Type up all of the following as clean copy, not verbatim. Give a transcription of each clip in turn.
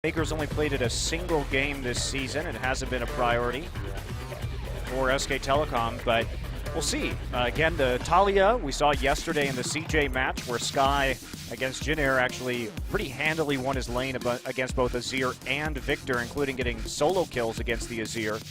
Baker's only played it a single game this season. It hasn't been a priority for SK Telecom, but we'll see. Again, the Talia we saw yesterday in the CJ match where Sky against Jin Air actually pretty handily won his lane against both Azir and Victor, including getting solo kills against the Azir.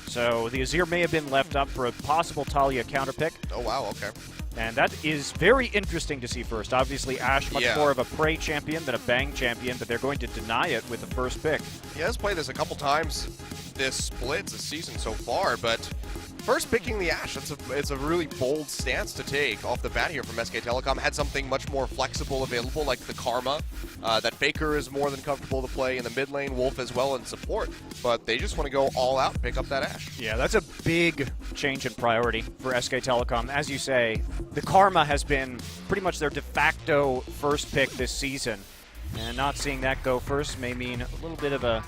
So the Azir may have been left up for a possible Talia counterpick. Oh, wow, okay. And that is very interesting to see first. Obviously, Ashe much more of a Prey champion than a Bang champion, but they're going to deny it with the first pick. He has played this a couple times this split, this season so far, but first picking the Ashe, it's a really bold stance to take off the bat here from SK Telecom. Had something much more flexible available, like the Karma, that Faker is more than comfortable to play in the mid lane, Wolf as well in support, but they just want to go all out and pick up that Ashe. Yeah, that's a big change in priority for SK Telecom. As you say, the Karma has been pretty much their de facto first pick this season, and not seeing that go first may mean a little bit of a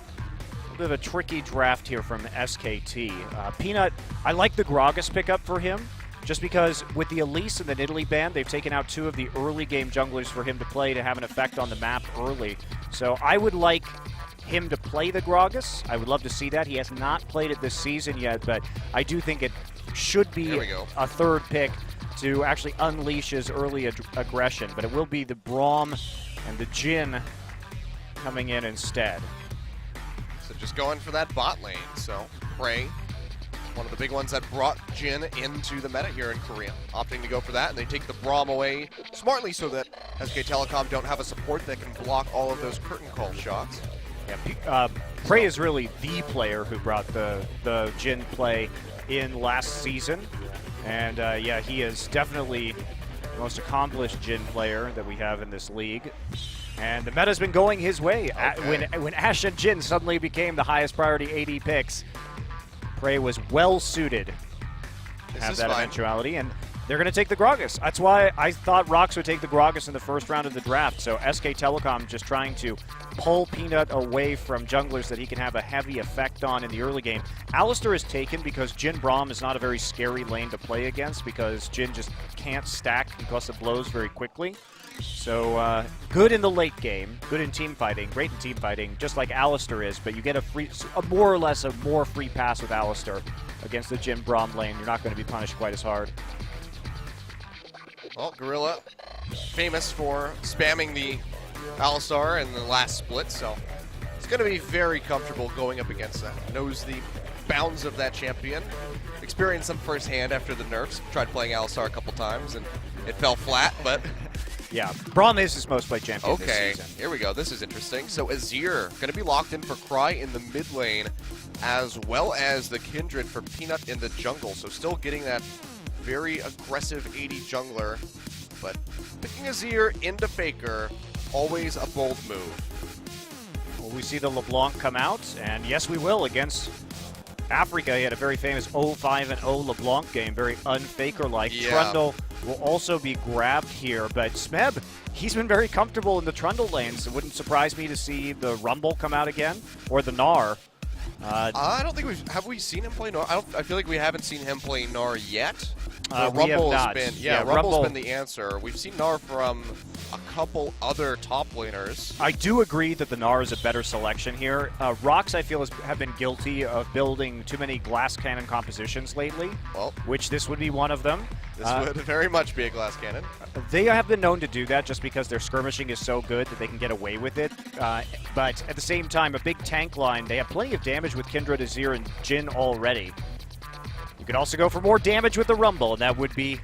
tricky draft here from SKT. Peanut, I like the Gragas pickup for him, just because with the Elise and the Nidalee ban, they've taken out two of the early game junglers for him to play to have an effect on the map early. So I would like him to play the Gragas. I would love to see that. He has not played it this season yet, but I do think it should be a third pick to actually unleash his early aggression. But it will be the Braum and the Jin coming in instead. So just going for that bot lane. So Prey, one of the big ones that brought Jin into the meta here in Korea, opting to go for that, and they take the Braum away smartly so that SK Telecom don't have a support that can block all of those curtain call shots. Yeah, Prey is really the player who brought the Jin play in last season, and yeah, he is definitely the most accomplished Jin player that we have in this league. And the meta's been going his way. Okay. When Ashe and Jin suddenly became the highest priority AD picks, Prey was well suited to have that eventuality, and they're going to take the Gragas. That's why I thought Rox would take the Gragas in the first round of the draft. So SK Telecom just trying to pull Peanut away from junglers that he can have a heavy effect on in the early game. Alistar is taken because Jin Braum is not a very scary lane to play against because Jin just can't stack concussive blows very quickly. So good in the late game, good in team fighting, great in team fighting, just like Alistar is, but you get a more or less a more free pass with Alistar against the Jin Braum lane. You're not going to be punished quite as hard. Well, Gorilla, famous for spamming the Alistar in the last split, so it's going to be very comfortable going up against that. Knows the bounds of that champion, experienced them firsthand after the nerfs. Tried playing Alistar a couple times and it fell flat, but yeah, Braum is his most played champion this season. Here we go. This is interesting. So Azir going to be locked in for Cry in the mid lane, as well as the Kindred for Peanut in the jungle. So still getting that very aggressive AD jungler, but picking Azir into Faker, always a bold move. Will we see the LeBlanc come out? And yes, we will against Africa. He had a very famous 0-5-0 LeBlanc game, very unfaker-like. Yeah. Trundle will also be grabbed here, but Smeb, he's been very comfortable in the Trundle lanes. It wouldn't surprise me to see the Rumble come out again, or the Gnar. I don't think have we seen him play Gnar? I feel like we haven't seen him play Gnar yet. Rumble has been, Rumble's been the answer. We've seen Gnar from a couple other top laners. I do agree that the Gnar is a better selection here. Rox, I feel, have been guilty of building too many glass cannon compositions lately, which this would be one of them. This would very much be a glass cannon. They have been known to do that just because their skirmishing is so good that they can get away with it. But at the same time, a big tank line, they have plenty of damage with Kindred, Azir, and Jin already. You could also go for more damage with the Rumble, and that would be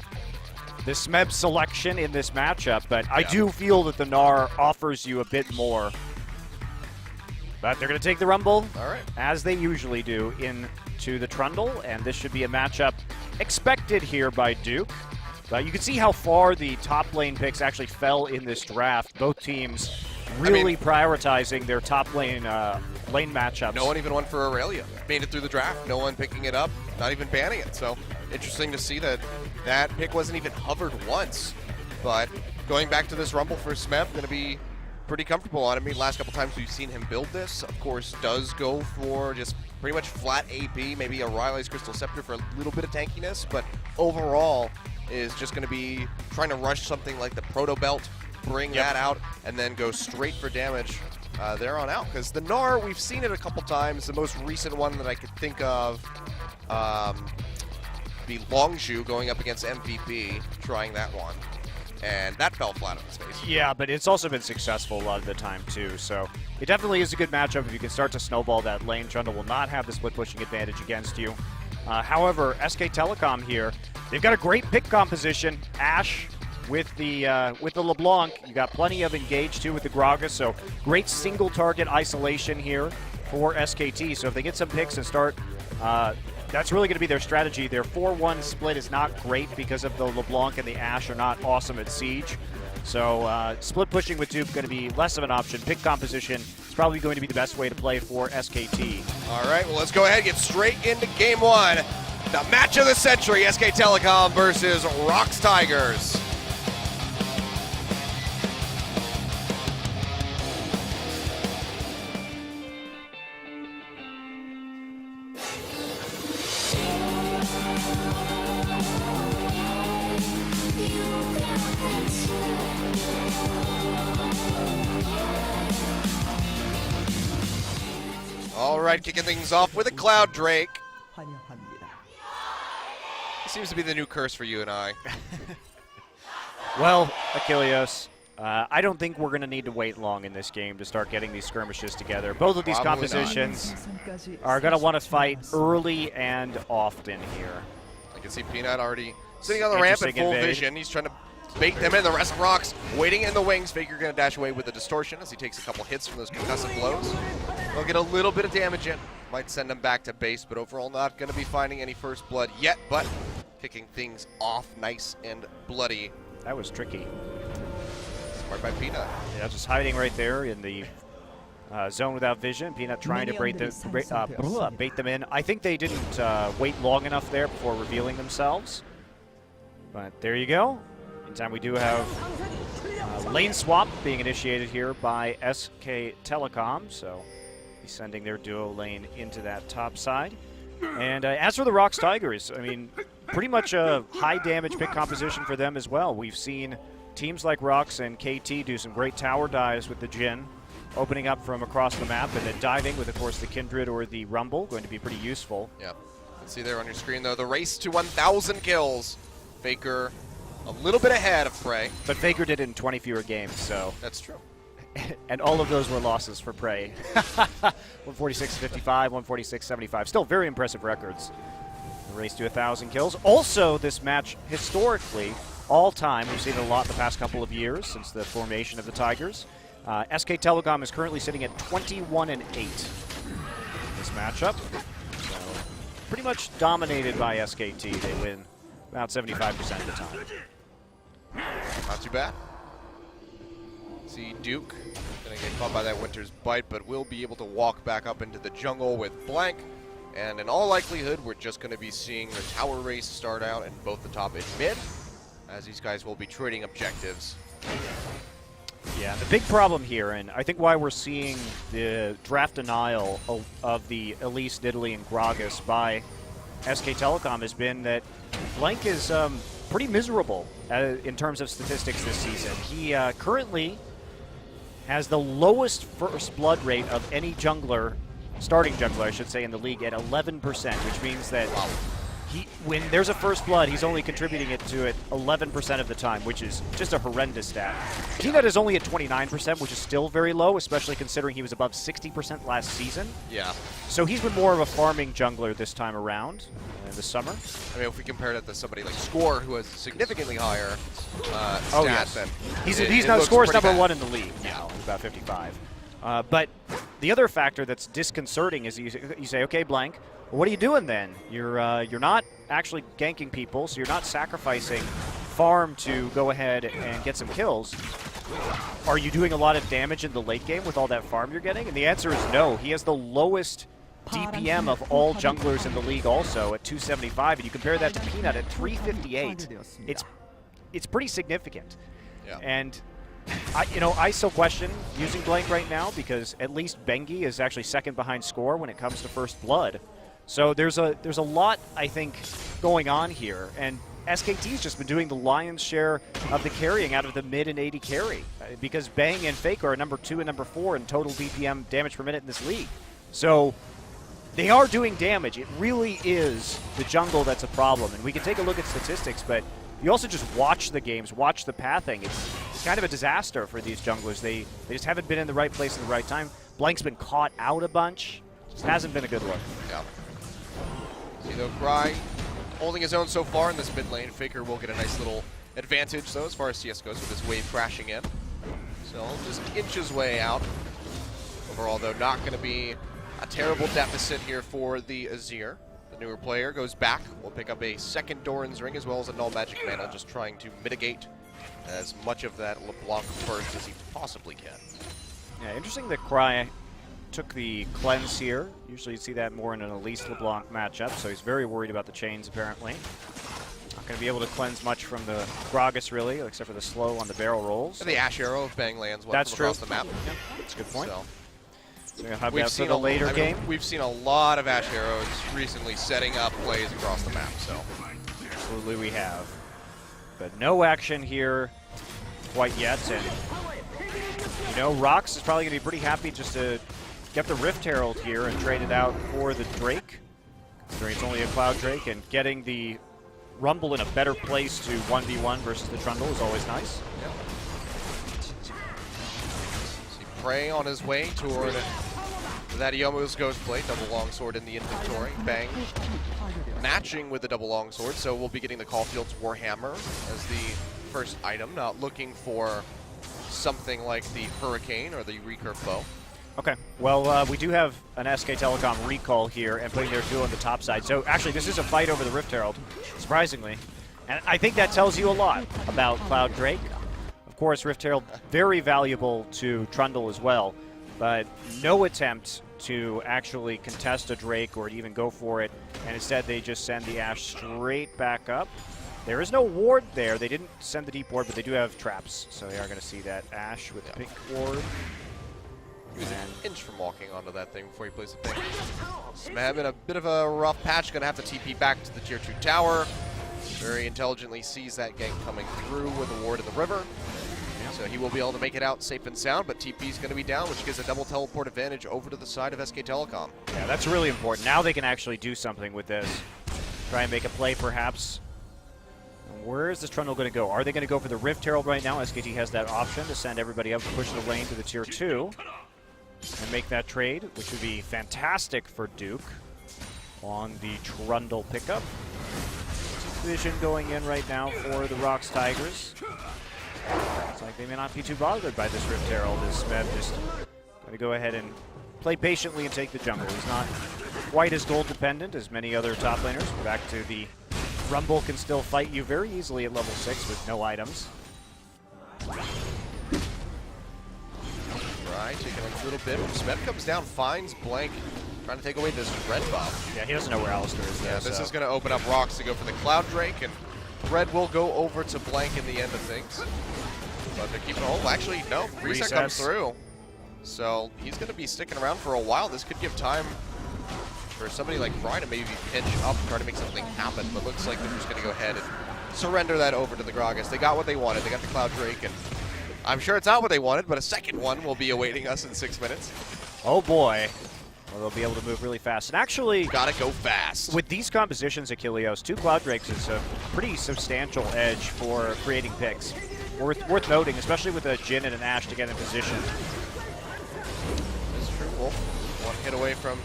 the Smeb selection in this matchup. But I do feel that the Gnar offers you a bit more. But they're going to take the Rumble, as they usually do, into the Trundle, and this should be a matchup expected here by Duke. You can see how far the top lane picks actually fell in this draft. Both teams really prioritizing their top lane matchups. No one even went for Aurelia. Made it through the draft. No one picking it up. Not even banning it. So interesting to see that that pick wasn't even hovered once. But going back to this Rumble for Smeb, going to be pretty comfortable on him. I mean, last couple times we've seen him build this, of course, does go for just pretty much flat AP, maybe a Riley's Crystal Scepter for a little bit of tankiness, but overall is just going to be trying to rush something like the Proto Belt, bring that out, and then go straight for damage there on out. Because the Gnar, we've seen it a couple times. The most recent one that I could think of, the Longzhu going up against MVP, trying that one. And that fell flat on its face. Yeah, but it's also been successful a lot of the time, too. So it definitely is a good matchup if you can start to snowball that lane. Trundle will not have the split pushing advantage against you. However, SK Telecom here, they've got a great pick composition. Ashe with the LeBlanc. You got plenty of engage, too, with the Gragas. So great single target isolation here for SKT. So if they get some picks and start... that's really going to be their strategy. Their 4-1 split is not great because of the LeBlanc and the Ashe are not awesome at Siege. So split pushing with Duke going to be less of an option. Pick composition is probably going to be the best way to play for SKT. All right, well, let's go ahead and get straight into game one. The match of the century, SK Telecom versus Rox Tigers. All right, kicking things off with a Cloud Drake. Seems to be the new curse for you and I. Well, Achilles, I don't think we're going to need to wait long in this game to start getting these skirmishes together. Both of these Probably compositions are going to want to fight early and often here. I can see Peanut already sitting on the ramp in full vision. He's trying to bait them in. The rest of Rox waiting in the wings. Faker going to dash away with the distortion as he takes a couple hits from those concussive blows. They'll get a little bit of damage in. Might send him back to base, but overall not going to be finding any first blood yet, but kicking things off nice and bloody. That was tricky. Smart by Peanut. Yeah, just hiding right there in the zone without vision. Peanut trying to bait them in. I think they didn't wait long enough there before revealing themselves. But there you go. Meantime, we do have lane swap being initiated here by SK Telecom. So he's sending their duo lane into that top side. And as for the Rox Tigers, I mean, pretty much a high damage pick composition for them as well. We've seen teams like Rox and KT do some great tower dives with the Jhin, opening up from across the map and then diving with, of course, the Kindred or the Rumble, going to be pretty useful. Yeah, you can see there on your screen, though, the race to 1,000 kills. Faker a little bit ahead of Prey. But Faker did it in 20 fewer games, so. That's true. And all of those were losses for Prey. 146-55, 146-75. Still very impressive records. The race to 1,000 kills. Also, this match, historically, all time, we've seen it a lot the past couple of years since the formation of the Tigers. SK Telecom is currently sitting at 21-8 this matchup. So, pretty much dominated by SKT. They win about 75% of the time. Not too bad. See Duke gonna get caught by that Winter's Bite, but will be able to walk back up into the jungle with Blank. And in all likelihood, we're just gonna be seeing the tower race start out in both the top and mid, as these guys will be trading objectives. Yeah, the big problem here, and I think why we're seeing the draft denial of the Elise, Nidalee, and Gragas by SK Telecom has been that Blank is pretty miserable in terms of statistics this season. He currently has the lowest first blood rate of any jungler, starting jungler, I should say, in the league at 11%, which means that when there's a first blood, he's only contributing it to it 11% of the time, which is just a horrendous stat. Peanut is only at 29%, which is still very low, especially considering he was above 60% last season. Yeah. So he's been more of a farming jungler this time around in the summer. I mean, if we compare that to somebody like Score, who has significantly higher stats, then he's now Score's number one in the league now, about 55. But the other factor that's disconcerting is you say, okay, Blank, what are you doing then? You're not actually ganking people, so you're not sacrificing farm to go ahead and get some kills. Are you doing a lot of damage in the late game with all that farm you're getting? And the answer is no. He has the lowest DPM of all junglers in the league also at 275, and you compare that to Peanut at 358. It's pretty significant. Yeah. And I still question using Blank right now because at least Bengi is actually second behind Score when it comes to first blood. So there's a lot, I think, going on here. And SKT's just been doing the lion's share of the carrying out of the mid and AD carry because Bang and Faker are number 2 and number 4 in total DPM damage per minute in this league. So they are doing damage. It really is the jungle that's a problem. And we can take a look at statistics, but you also just watch the games, watch the pathing. It's kind of a disaster for these junglers. They just haven't been in the right place at the right time. Blank's been caught out a bunch. Just hasn't been a good look. Yeah. See though, Cry holding his own so far in this mid lane. Faker will get a nice little advantage though as far as CS goes with this wave crashing in. So just inch his way out. Overall though, not going to be a terrible deficit here for the Azir. The newer player goes back. Will pick up a second Doran's Ring as well as a Null Magic Mana, just trying to mitigate as much of that LeBlanc burst as he possibly can. Yeah, interesting that Cry took the cleanse here. Usually you'd see that more in an Elise LeBlanc matchup, so he's very worried about the chains apparently. Not going to be able to cleanse much from the Gragas really, except for the slow on the barrel rolls. And the Ash Arrow of Bang lands one That's from true. across the map. Yeah, that's a good point. So we'll have that for the later game. We've seen a lot of Ash Arrows recently setting up plays across the map, so. Absolutely we have. But no action here quite yet, and you know, Rox is probably going to be pretty happy just to get the Rift Herald here and trade it out for the Drake. Considering it's only a Cloud Drake, and getting the Rumble in a better place to 1v1 versus the Trundle is always nice. Yeah. See Prey on his way toward that Yomu's Ghostblade, double longsword in the inventory. Bang. Matching with the double longsword, so we'll be getting the Caulfield's Warhammer as the first item, not looking for something like the Hurricane or the Recurve Bow. Okay, well, we do have an SK Telecom recall here and putting their duo on the top side. So actually, this is a fight over the Rift Herald, surprisingly. And I think that tells you a lot about Cloud Drake. Of course, Rift Herald, very valuable to Trundle as well, but no attempt to actually contest a Drake or to even go for it. And instead, they just send the Ashe straight back up. There is no ward there. They didn't send the deep ward, but they do have traps. So they are going to see that Ashe with the pink ward. He was an inch from walking onto that thing before he plays the thing. Smeb in a bit of a rough patch, gonna have to TP back to the tier 2 tower. Very intelligently sees that gank coming through with the ward in the river. So he will be able to make it out safe and sound, but TP's gonna be down, which gives a double teleport advantage over to the side of SK Telecom. Yeah, that's really important. Now they can actually do something with this. Try and make a play perhaps. Where is this Trundle going to go? Are they going to go for the Rift Herald right now? SKT has that option to send everybody up, push the lane to the tier 2. And make that trade, which would be fantastic for Duke on the Trundle pickup. Vision going in right now for the Rox Tigers. It's like they may not be too bothered by this Rift Herald, as Smeb just going to go ahead and play patiently and take the jungle. He's not quite as gold dependent as many other top laners. We're back to the Rumble can still fight you very easily at level 6 with no items. Right, taking a little bit. Smeb comes down, finds Blank, trying to take away this red buff. Yeah, he doesn't know where Alistair is there. Yeah, this is going to open up Rox to go for the Cloud Drake, and red will go over to Blank in the end of things. But they're keeping a hold. Actually, no, reset comes through. So he's going to be sticking around for a while. This could give time for somebody like Fry to maybe pinch up and try to make something happen, but looks like they're just going to go ahead and surrender that over to the Gragas. They got what they wanted. They got the Cloud Drake, and I'm sure it's not what they wanted, but a second one will be awaiting us in 6 minutes. Oh boy. Well, they'll be able to move really fast. And actually, gotta go fast. With these compositions, Achilleos, 2 Cloud Drakes is a pretty substantial edge for creating picks. Worth noting, especially with a Jhin and an Ashe to get in position. That's true. Well, one hit away from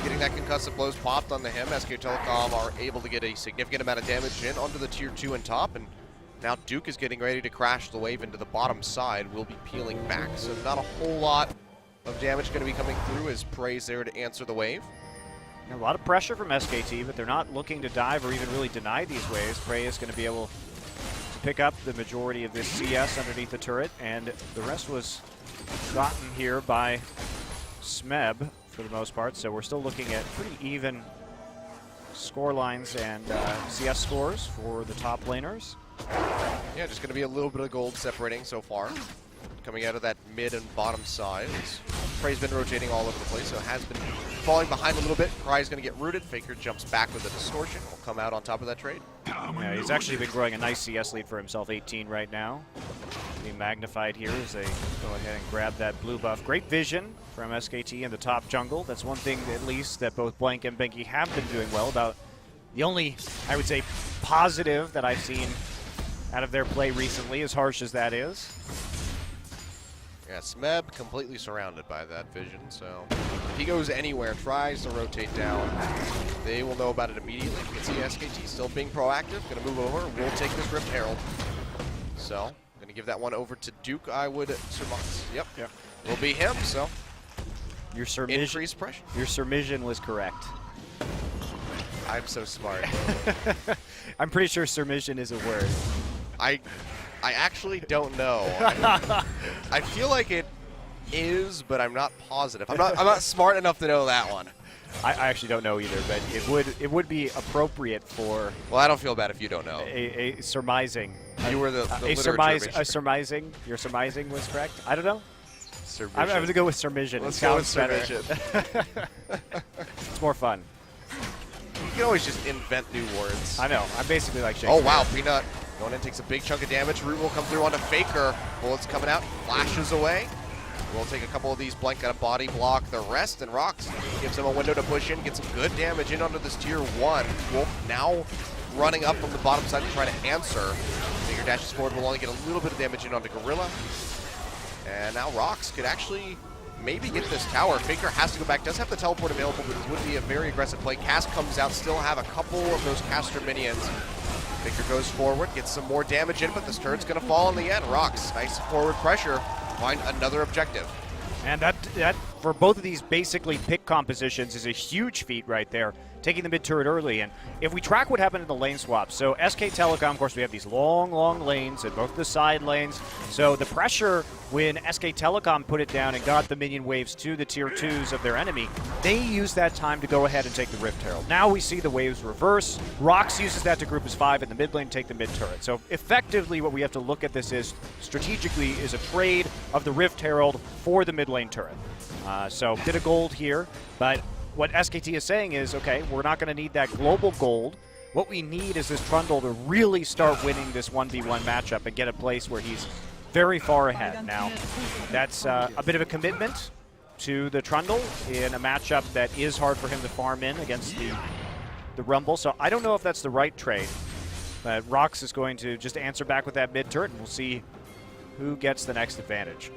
getting that concussive blows popped onto him. SK Telecom are able to get a significant amount of damage in onto the tier 2 and top, and now Duke is getting ready to crash the wave into the bottom side. We'll be peeling back, so not a whole lot of damage going to be coming through as Prey's there to answer the wave. A lot of pressure from SKT, but they're not looking to dive or even really deny these waves. Prey is going to be able to pick up the majority of this CS underneath the turret, and the rest was gotten here by Smeb for the most part, so we're still looking at pretty even score lines and CS scores for the top laners. Yeah, just going to be a little bit of gold separating so far. Coming out of that mid and bottom side. Prey's been rotating all over the place, so has been falling behind a little bit. Cry's going to get rooted. Faker jumps back with a distortion. Will come out on top of that trade. Yeah, he's actually been growing a nice CS lead for himself, 18 right now. Being magnified here as they go ahead and grab that blue buff. Great vision from SKT in the top jungle. That's one thing, at least, that both Blank and Benki have been doing well. About the only, I would say, positive that I've seen out of their play recently, as harsh as that is. Yeah, Smeb completely surrounded by that vision, so if he goes anywhere, tries to rotate down, they will know about it immediately. You can see SKT still being proactive, going to move over, will take this Rift Herald. So, going to give that one over to Duke, I would surmise. Yep, will be him, so Your increased pressure. Your surmission was correct. I'm so smart. I'm pretty sure surmission is a word. I actually don't know. I feel like it is, but I'm not positive. I'm not smart enough to know that one. I actually don't know either, but it would be appropriate for. Well, I don't feel bad if you don't know. A surmising. You were the surmising. Your surmising was correct. I don't know. Surmission. I'm going to go with surmission. Let's it go with sounds surmission. It's more fun. You can always just invent new words. I know. I'm basically like Shakespeare. Oh wow, Peanut going in, takes a big chunk of damage. Root will come through onto Faker. Bullets coming out, flashes away. We'll take a couple of these. Blank got a body block the rest, and Rox gives him a window to push in, get some good damage in onto this tier 1. Wolf now running up from the bottom side to try to answer. Faker dashes forward, will only get a little bit of damage in onto Gorilla. And now Rox could actually maybe get this tower. Faker has to go back, does have the teleport available, but it would be a very aggressive play. Cast comes out, still have a couple of those caster minions. Faker goes forward, gets some more damage in, but this turn's gonna fall in the end. Rox, nice forward pressure, find another objective. And that for both of these basically pick compositions is a huge feat right there, taking the mid turret early. And if we track what happened in the lane swap, so SK Telecom, of course, we have these long lanes and both the side lanes. So the pressure when SK Telecom put it down and got the minion waves to the tier 2s of their enemy, they used that time to go ahead and take the Rift Herald. Now we see the waves reverse. Rox uses that to group as 5 in the mid lane, take the mid turret. So effectively what we have to look at this is, strategically, is a trade of the Rift Herald for the mid lane turret. So bit of gold here, but what SKT is saying is, okay, we're not going to need that global gold. What we need is this Trundle to really start winning this 1v1 matchup and get a place where he's very far ahead. Now, that's a bit of a commitment to the Trundle in a matchup that is hard for him to farm in against the Rumble. So I don't know if that's the right trade, but Rox is going to just answer back with that mid turret, and we'll see who gets the next advantage.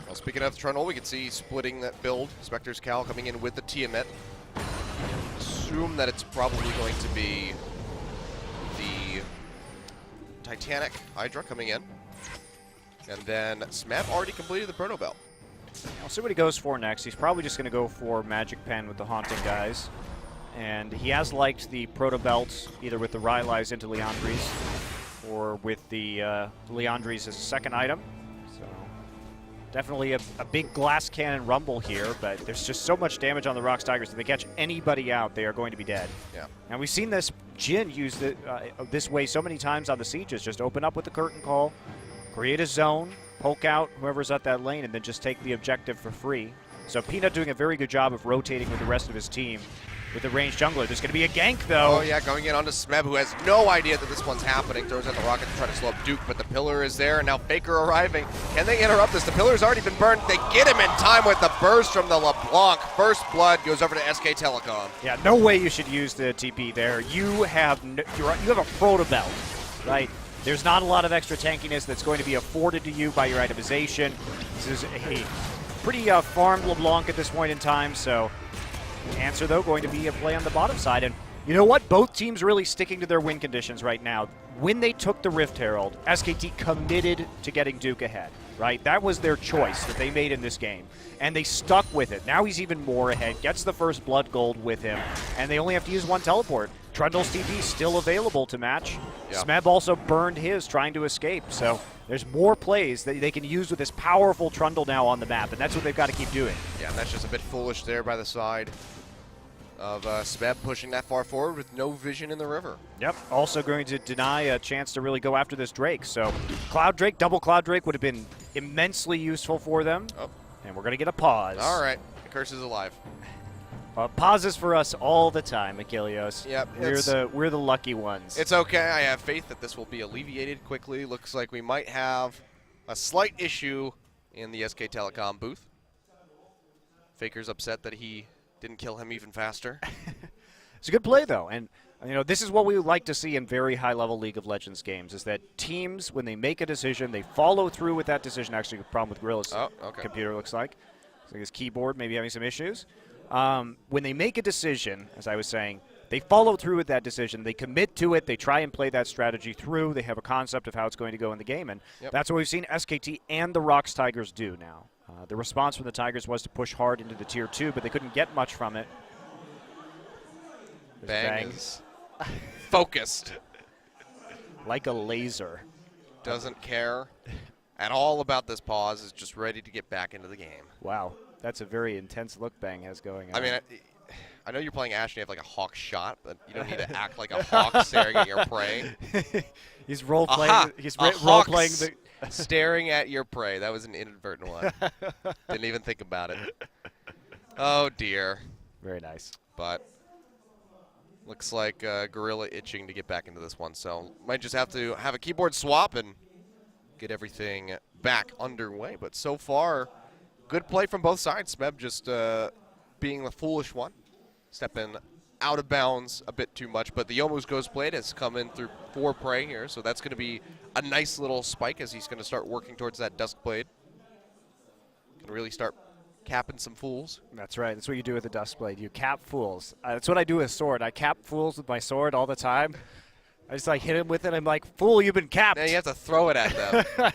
Well, speaking of the Trundle, we can see splitting that build. Spectre's Cal coming in with the Tiamat. Assume that it's probably going to be the Titanic Hydra coming in. And then Smeb already completed the Proto Belt. I'll see what he goes for next. He's probably just going to go for Magic Pen with the Haunting guys. And he has liked the Proto Belt, either with the Rylai's into Liandry's or with the Liandry's as a second item. So definitely a big glass cannon rumble here, but there's just so much damage on the Rox Tigers. If they catch anybody out, they are going to be dead. Yeah. And we've seen this Jhin use this way so many times on the sieges. Just open up with the curtain call, create a zone, poke out whoever's at that lane, and then just take the objective for free. So Peanut doing a very good job of rotating with the rest of his team with the ranged jungler. There's going to be a gank, though. Oh, yeah, going in onto Smeb, who has no idea that this one's happening. Throws out the rocket to try to slow up Duke, but the pillar is there, and now Faker arriving. Can they interrupt this? The pillar's already been burned. They get him in time with the burst from the LeBlanc. First blood goes over to SK Telecom. Yeah, no way you should use the TP there. You have you have a Proto Belt, right? There's not a lot of extra tankiness that's going to be afforded to you by your itemization. This is a pretty farmed LeBlanc at this point in time, so answer, though, going to be a play on the bottom side. And you know what? Both teams really sticking to their win conditions right now. When they took the Rift Herald, SKT committed to getting Duke ahead, right? That was their choice that they made in this game, and they stuck with it. Now he's even more ahead, gets the first blood gold with him, and they only have to use one teleport. Trundle's TP still available to match. Yeah. Smeb also burned his trying to escape, so there's more plays that they can use with this powerful Trundle now on the map, and that's what they've got to keep doing. Yeah, and that's just a bit foolish there by the side of Smeb pushing that far forward with no vision in the river. Yep, also going to deny a chance to really go after this Drake. So Cloud Drake, double Cloud Drake would have been immensely useful for them. Oh, And we're going to get a pause. All right. The curse is alive. Pauses for us all the time, Achilleos. Yep. We're the lucky ones. It's okay. I have faith that this will be alleviated quickly. Looks like we might have a slight issue in the SK Telecom booth. Faker's upset that he didn't kill him even faster. It's a good play, though. And, this is what we like to see in very high-level League of Legends games, is that teams, when they make a decision, they follow through with that decision. Actually, a problem with Gorilla's computer, looks like. Looks like his keyboard maybe having some issues. When they make a decision, as I was saying, they follow through with that decision. They commit to it. They try and play that strategy through. They have a concept of how it's going to go in the game. And that's what we've seen SKT and the Rox Tigers do now. The response from the Tigers was to push hard into the Tier 2, but they couldn't get much from it. Bang is focused. Like a laser. Doesn't care at all about this pause. Is just ready to get back into the game. Wow. That's a very intense look Bang has going on. I mean, I know you're playing Ashe and you have like a hawk shot, but you don't need to act like a hawk staring at your prey. He's role-playing. He's role-playing the... staring at your prey. That was an inadvertent one. Didn't even think about it. Oh, dear. Very nice. But looks like Gorilla itching to get back into this one, so might just have to have a keyboard swap and get everything back underway. But so far, good play from both sides. Smeb just being the foolish one, stepping out of bounds a bit too much. But the Youmuu's Ghost Blade has come in through 4 prey here, so that's going to be a nice little spike as he's going to start working towards that Dusk Blade. Can really start capping some fools. That's right. That's what you do with the Dusk Blade. You cap fools. That's what I do with sword. I cap fools with my sword all the time. I just like hit him with it. I'm like, fool, you've been capped. Now you have to throw it at them.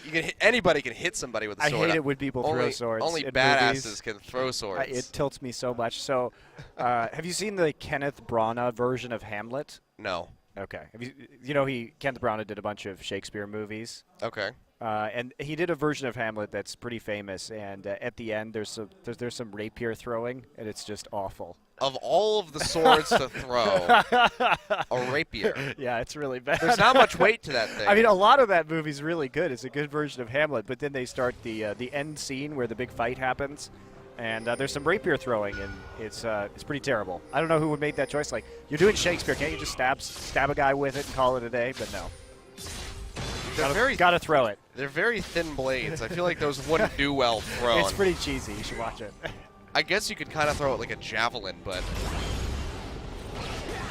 You can anybody can hit somebody with a sword. I hate it when people throw swords. Only badasses can throw swords. It tilts me so much. So, have you seen the Kenneth Branagh version of Hamlet? No. Okay. Kenneth Branagh did a bunch of Shakespeare movies. Okay. And he did a version of Hamlet that's pretty famous. And at the end, there's some rapier throwing, and it's just awful. Of all of the swords to throw, a rapier. Yeah, it's really bad. There's not much weight to that thing. I mean, a lot of that movie's really good. It's a good version of Hamlet, but then they start the end scene where the big fight happens, and there's some rapier throwing, and it's pretty terrible. I don't know who would make that choice. Like, you're doing Shakespeare, can't you just stab a guy with it and call it a day? But no. Gotta throw it. They're very thin blades. I feel like those wouldn't do well thrown. It's pretty cheesy. You should watch it. I guess you could kind of throw it like a javelin, but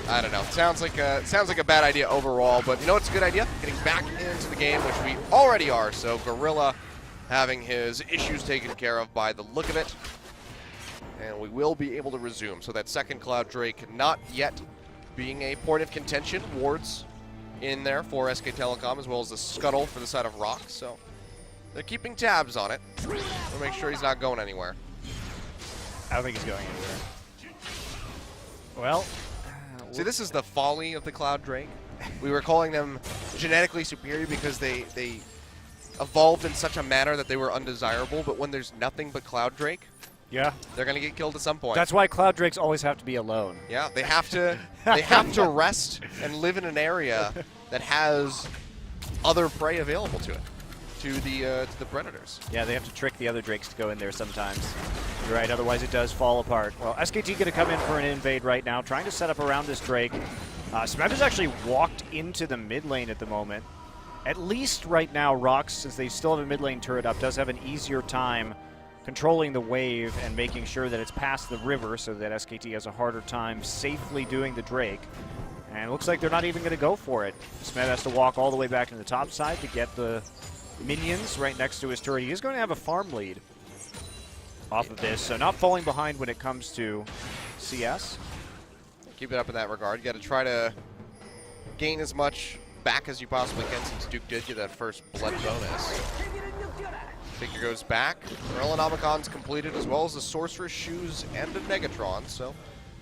I don't know. Sounds like a bad idea overall, but you know what's a good idea? Getting back into the game, which we already are. So Gorilla having his issues taken care of by the look of it, and we will be able to resume. So that second Cloud Drake not yet being a point of contention. Wards in there for SK Telecom, as well as the Scuttle for the side of Rox. So they're keeping tabs on it. We'll make sure he's not going anywhere. I don't think he's going anywhere. Well, see, this is the folly of the Cloud Drake. We were calling them genetically superior because they evolved in such a manner that they were undesirable, but when there's nothing but Cloud Drake, yeah, they're going to get killed at some point. That's why Cloud Drakes always have to be alone. Yeah, they have to rest and live in an area that has other prey available to it. To the Predators. Yeah, they have to trick the other Drakes to go in there sometimes. You're right, otherwise it does fall apart. Well, SKT going to come in for an invade right now, trying to set up around this Drake. Smeb has actually walked into the mid lane at the moment. At least right now, Rox, since they still have a mid lane turret up, does have an easier time controlling the wave and making sure that it's past the river so that SKT has a harder time safely doing the Drake. And it looks like they're not even going to go for it. Smeb has to walk all the way back to the top side to get the minions right next to his turret. He is going to have a farm lead off of this, so not falling behind when it comes to CS. Keep it up in that regard. You got to try to gain as much back as you possibly can, since Duke did get that first blood bonus. Figure goes back. Relinomicon's completed, as well as the Sorcerer's Shoes and a Negatron, so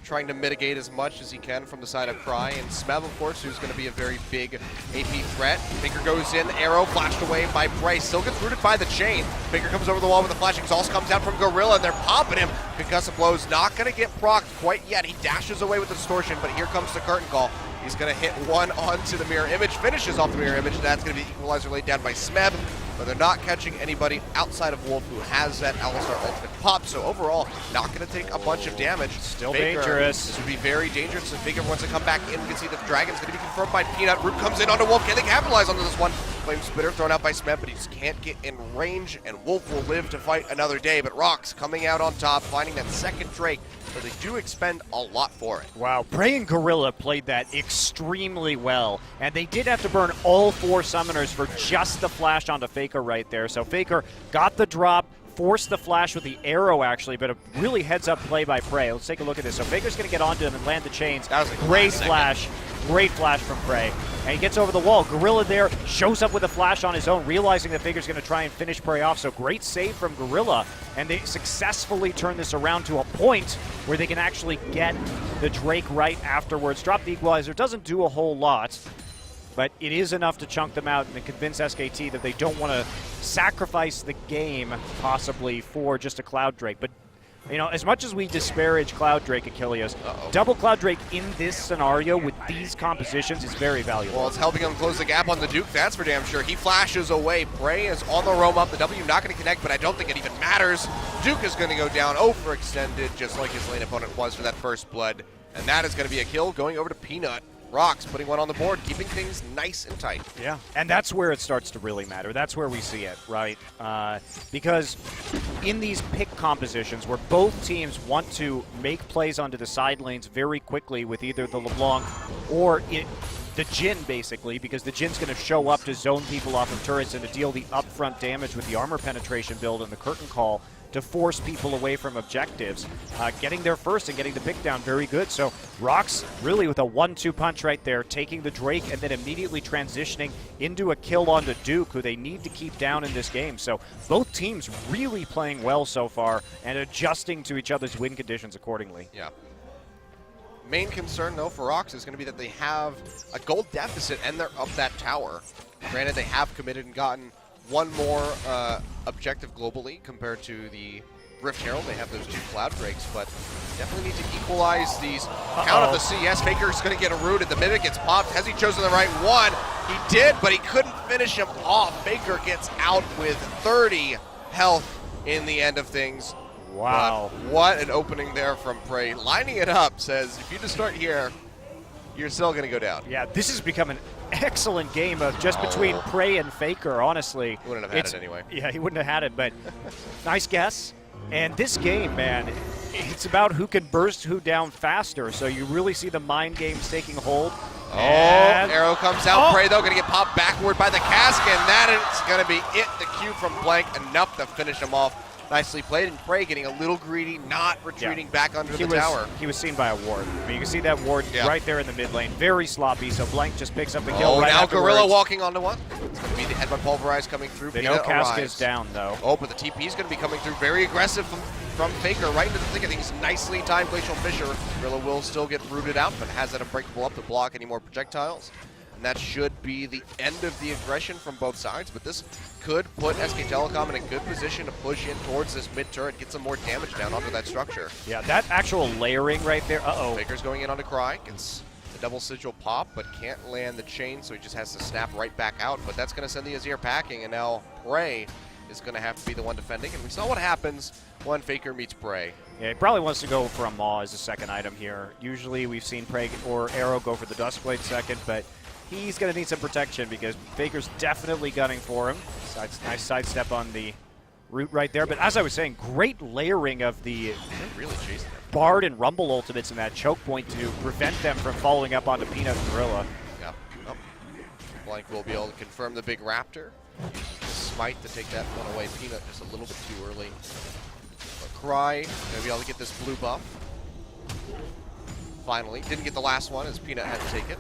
trying to mitigate as much as he can from the side of Cry. And Smeb, of course, who's going to be a very big AP threat. Finger goes in, arrow flashed away by Bryce. Still gets rooted by the chain. Finger comes over the wall with the flash. Exhaust comes out from Gorilla, and they're popping him. Concussive Blow's not going to get procced quite yet. He dashes away with the distortion, but here comes the curtain call. He's going to hit one onto the mirror image, finishes off the mirror image. That's going to be the equalizer laid down by Smeb, but they're not catching anybody outside of Wolf who has that Alistar ultimate pop. So overall, not going to take a bunch of damage. Still Faker, dangerous. This would be very dangerous if Faker wants to come back in. We can see the Dragon's going to be confirmed by Peanut. Root comes in onto Wolf. Can they capitalize onto this one? Flame Spitter thrown out by Smeb, but he just can't get in range, and Wolf will live to fight another day. But Rox coming out on top, finding that second Drake, so they do expend a lot for it. Wow, Prey and Gorilla played that extremely well, and they did have to burn all 4 summoners for just the flash onto Faker right there. So Faker got the drop, forced the flash with the arrow actually, but a really heads-up play by Prey. Let's take a look at this. So Faker's going to get onto him and land the chains. That was a great flash. Great flash from Prey. And he gets over the wall. Gorilla there shows up with a flash on his own, realizing that Faker's going to try and finish Prey off. So great save from Gorilla. And they successfully turn this around to a point where they can actually get the Drake right afterwards. Drop the equalizer. Doesn't do a whole lot, but it is enough to chunk them out and to convince SKT that they don't want to sacrifice the game, possibly, for just a Cloud Drake. But you know, as much as we disparage Cloud Drake, Achilles, double Cloud Drake in this scenario with these compositions is very valuable. Well, it's helping him close the gap on the Duke, that's for damn sure. He flashes away. Prey is on the roam up. The W not going to connect, but I don't think it even matters. Duke is going to go down overextended, just like his lane opponent was for that first blood. And that is going to be a kill going over to Peanut. Rox putting one on the board, keeping things nice and tight. Yeah, and that's where it starts to really matter. That's where we see it, right? Because in these pick compositions where both teams want to make plays onto the side lanes very quickly with either the LeBlanc or the Jhin, basically, because the Jin's going to show up to zone people off of turrets and to deal the upfront damage with the armor penetration build and the curtain call to force people away from objectives. Getting there first and getting the pick down, very good. So Rox really with a 1-2 punch right there, taking the Drake and then immediately transitioning into a kill onto Duke, who they need to keep down in this game. So both teams really playing well so far and adjusting to each other's win conditions accordingly. Yeah. Main concern, though, for Rox is going to be that they have a gold deficit and they're up that tower. Granted, they have committed and gotten one more objective globally compared to the Rift Herald. They have those 2 Cloud Drakes, but definitely need to equalize these. Count of the CS. Faker's going to get a root at the minute. Gets popped. Has he chosen the right one? He did, but he couldn't finish him off. Faker gets out with 30 health in the end of things. Wow. But what an opening there from Prey. Lining it up says, if you just start here, you're still going to go down. Yeah, this has become an excellent game of just between Prey and Faker, honestly. He wouldn't have had it anyway. Yeah, he wouldn't have had it, but nice guess. And this game, man, it's about who can burst who down faster, so you really see the mind games taking hold. And arrow comes out. Prey, though, going to get popped backward by the cask, and that is going to be it. The Q from Blank, enough to finish him off. Nicely played, and Prey getting a little greedy, not retreating back under the tower. He was seen by a ward. I mean, you can see that ward right there in the mid lane. Very sloppy, so Blank just picks up the kill right now afterwards. Gorilla walking onto one. It's going to be the Headbutt Pulverize coming through. They know Cask is down, though. Oh, but the TP is going to be coming through very aggressive from Faker, right into the thick of things. Nicely timed Glacial Fissure. Gorilla will still get rooted out, but has that Unbreakable up to block any more projectiles. And that should be the end of the aggression from both sides, but this could put SK Telecom in a good position to push in towards this mid turret, get some more damage down onto that structure. Yeah, that actual layering right there, Faker's going in onto Cry, gets the double sigil pop, but can't land the chain, so he just has to snap right back out, but that's going to send the Azir packing, and now Prey is going to have to be the one defending, and we saw what happens when Faker meets Prey. Yeah, he probably wants to go for a Maw as a second item here. Usually we've seen Prey or Arrow go for the Duskblade second, but he's going to need some protection because Faker's definitely gunning for him. Nice sidestep on the root right there. But as I was saying, great layering of the really chasing him. Bard and Rumble ultimates in that choke point to prevent them from following up onto Peanut and Gorilla. Yeah. Oh. Blank will be able to confirm the big Raptor. Smite to take that one away. Peanut just a little bit too early. But Cry going to be able to get this blue buff. Finally. Didn't get the last one as Peanut had to take it.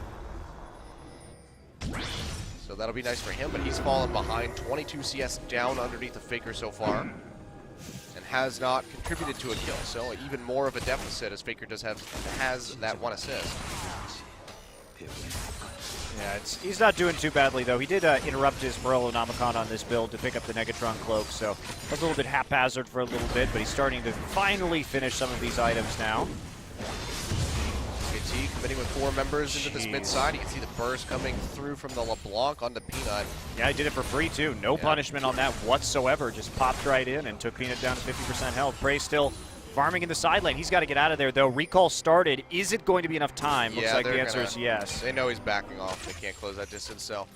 So that'll be nice for him, but he's fallen behind. 22 CS down underneath the Faker so far, and has not contributed to a kill. So even more of a deficit as Faker has that one assist. Yeah, he's not doing too badly, though. He did interrupt his Morellonomicon on this build to pick up the Negatron Cloak, so it was a little bit haphazard for a little bit, but he's starting to finally finish some of these items now. SKT committing with 4 members into this mid side. You can see the burst coming through from the LeBlanc on the Peanut. Yeah, he did it for free too. No punishment on that whatsoever. Just popped right in and took Peanut down to 50% health. Prey still farming in the side lane. He's got to get out of there though. Recall started. Is it going to be enough time? Looks like the answer is yes. They know he's backing off. They can't close that distance, so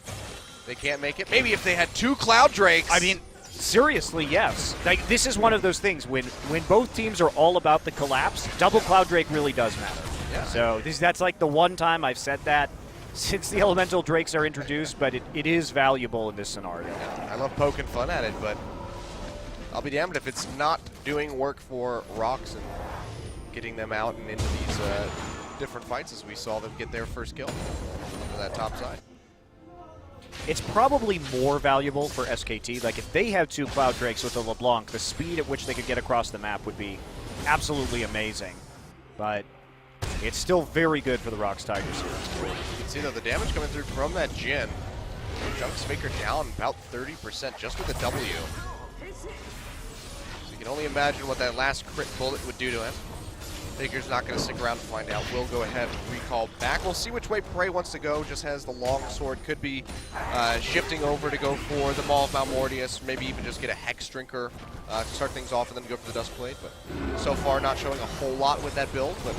they can't make it. Maybe if they had 2 Cloud Drakes. I mean, seriously, yes. Like, this is one of those things when both teams are all about the collapse, double Cloud Drake really does matter. Yeah. So that's like the one time I've said that since the Elemental Drakes are introduced, but it is valuable in this scenario. Yeah, I love poking fun at it, but I'll be damned if it's not doing work for Rox and getting them out and into these different fights as we saw them get their first kill on that top side. It's probably more valuable for SKT. Like, if they have 2 Cloud Drakes with a LeBlanc, the speed at which they could get across the map would be absolutely amazing. But it's still very good for the Rox Tigers here. You can see, though, the damage coming through from that Jhin. Jumps Faker down about 30% just with a W. So you can only imagine what that last crit bullet would do to him. Faker's not going to stick around to find out. We'll go ahead and recall back. We'll see which way Prey wants to go. Just has the long sword. Could be shifting over to go for the Maul of Malmortius. Maybe even just get a Hex Drinker to start things off and then go for the Dustblade. But so far not showing a whole lot with that build. But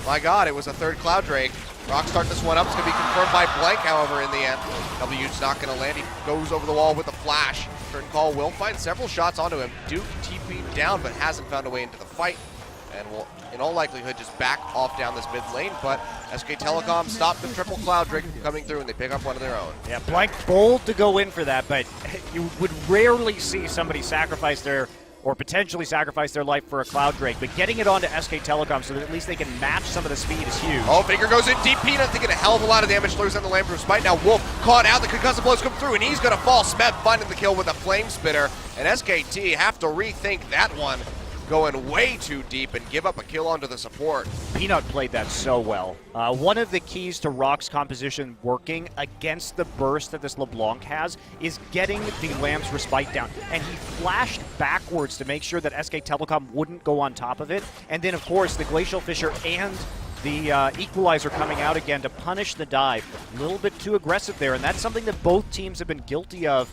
my God, it was a 3rd Cloud Drake. Rox start this one up. It's going to be confirmed by Blank, however, in the end. W's not going to land. He goes over the wall with a flash. Curtain Call will find several shots onto him. Duke TP'd down, but hasn't found a way into the fight. And will, in all likelihood, just back off down this mid lane. But SK Telecom stopped the triple Cloud Drake from coming through, and they pick up one of their own. Yeah, Blank bold to go in for that, but you would rarely see somebody sacrifice their, or potentially sacrifice their life for a Cloud Drake. But getting it onto SK Telecom so that at least they can match some of the speed is huge. Oh, Faker goes in deep. Peanut taking a hell of a lot of damage. Lures on the Lamb from Smite. Now Wolf caught out. The concussive blows come through, and he's going to fall. Smeb finding the kill with a Flame Spitter. And SKT have to rethink that one. Going way too deep and give up a kill onto the support. Peanut played that so well. One of the keys to Rock's composition working against the burst that this LeBlanc has is getting the Lamb's Respite down. And he flashed backwards to make sure that SK Telecom wouldn't go on top of it. And then, of course, the Glacial Fissure and the Equalizer coming out again to punish the dive. A little bit too aggressive there, and that's something that both teams have been guilty of